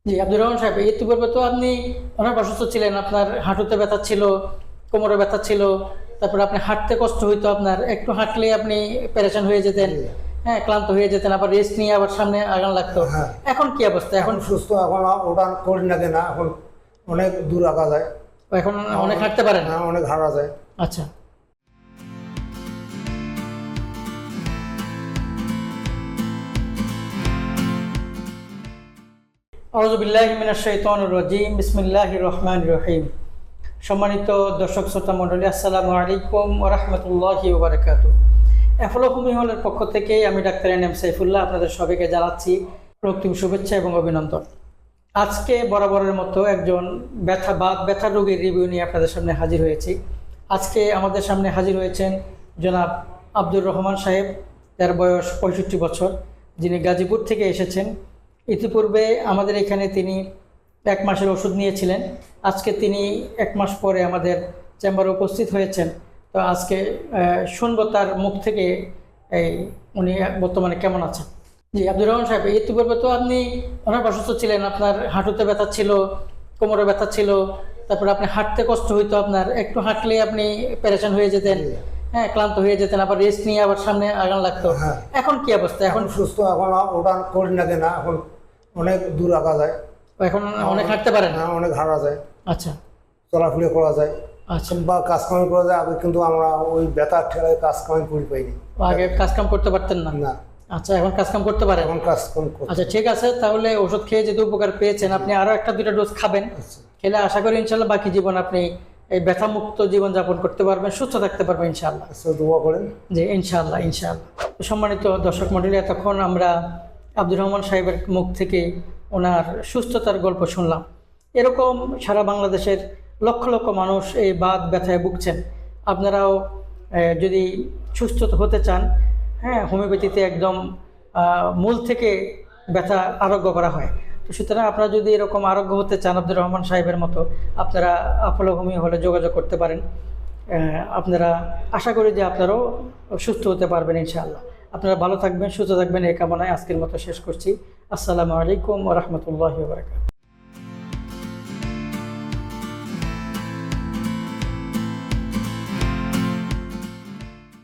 জি, আব্দুর রহমান সাহেব, ইতিপূর্বে তো আপনি অনেক অসুস্থ ছিলেন। আপনার হাঁটুতে ব্যথা ছিল, কোমরে ব্যথা ছিল, তারপর আপনি হাঁটতে কষ্ট হইতো, আপনার একটু হাঁটলে আপনি পেরেশান হয়ে যেতেন। জি। হ্যাঁ, ক্লান্ত হয়ে যেতেন, আবার রেস্ট নিয়ে আবার সামনে আগান লাগতো। হ্যাঁ। এখন কি অবস্থা? এখন এখন সুস্থ, এখন ওটা করি না কেনা, এখন অনেক দূর আগা যায়। এখন অনেক হাঁটতে পারেন? হ্যাঁ, অনেক হাঁটা যায়। আচ্ছা। আউযু বিল্লাহি মিনাশ শাইতানির রাজিম। বিসমিল্লাহির রহমানির রহিম। সম্মানিত দর্শক শ্রোতা মণ্ডলী, আসসালামু আলাইকুম ওয়া রাহমাতুল্লাহি ওয়া বারাকাতুহু। অ্যাপোলো হোমিও হলের পক্ষ থেকে আমি ডাক্তার এনএম সাইফুল্লাহ আপনাদের সবাইকে জানাচ্ছি রক্তিম শুভেচ্ছা এবং অভিনন্দন। আজকে বরাবরের মতো একজন ব্যথা রোগীর রিভিউ নিয়ে আপনাদের সামনে হাজির হয়েছি। আজকে আমাদের সামনে হাজির হয়েছেন জনাব আব্দুর রহমান সাহেব, যার বয়স 65 বছর, যিনি গাজীপুর থেকে এসেছেন। ইতিপূর্বে আমাদের এখানে তিনি 1 মাসের ওষুধ নিয়েছিলেন। আজকে তিনি 1 মাস পরে আমাদের চেম্বারে উপস্থিত হয়েছেন। তো আজকে শুনবো তার মুখ থেকে উনি বর্তমানে কেমন আছেন। জি, আব্দুর রহমান সাহেব, ইতিপূর্বে তো আপনি অনেক অসুস্থ ছিলেন। আপনার হাঁটুতে ব্যথা ছিল, কোমরে ব্যথা ছিল, তারপর আপনি হাঁটতে কষ্ট হইতো, আপনার একটু হাঁটলে আপনি পেরেশান হয়ে যেতেন। জি। হ্যাঁ, ক্লান্ত হয়ে যেতেন, আবার রেস্ট নিয়ে আবার সামনে আগান লাগতো। হ্যাঁ। এখন কি অবস্থা? এখন এখন সুস্থ, এখন ওটা করি না কেনা, এখন অনেক দূর আগা যায়। এখন অনেক হাঁটতে পারেন? হ্যাঁ, অনেক হাঁটা যায়, আচ্ছা চলাফেরা করা যায়। আচ্ছা। বা কাজ কামাই করা যায়। আগে কিন্তু আমরা ওই ব্যথার ঠেলায় কাজ কামাই করি পাইনি। আগে কাজ কাম করতে পারতেন না? না, আচ্ছা, এখন কাজ কাম করতে পারেন? এখন কাজ কাম করতে। আচ্ছা, ঠিক আছে। তাহলে ওষুধ খেয়ে যেহেতু উপকার পেয়েছেন, আপনি আরো 1-2টা ডোজ খাবেন। আচ্ছা। খেলে আশা করি ইনশাল্লাহ বাকি জীবন আপনি এই ব্যথামুক্ত জীবন যাপন করতে পারবেন, সুস্থ থাকতে পারবেন ইনশাল্লাহ। আচ্ছা, দোয়া করেন। জি, ইনশাআল্লাহ ইনশাআল্লাহ। সম্মানিত দর্শক মণ্ডলী, এতক্ষণ আমরা আব্দুর রহমান সাহেবের মুখ থেকে ওনার সুস্থতার গল্প শুনলাম। এরকম সারা বাংলাদেশের লক্ষ লক্ষ মানুষ এই বাত ব্যথায় ভুগছেন। আপনারাও যদি সুস্থ হতে চান, হ্যাঁ, হোমিওপ্যাথিতে একদম মূল থেকে ব্যথা আরোগ্য করা হয়। তো সুতরাং আপনারা যদি এরকম আরোগ্য হতে চান আব্দুর রহমান সাহেবের মতো, আপনারা অ্যাপোলো হোমিও হলে যোগাযোগ করতে পারেন। আপনারা আশা করি যে আপনারাও সুস্থ হতে পারবেন ইনশাআল্লাহ। আপনারা ভালো থাকবেন, সুস্থ থাকবেন, এই কামনায় আজকের মতো শেষ করছি। আসসালামু আলাইকুম ওয়া রাহমাতুল্লাহি ওয়া বারাকাতুহু।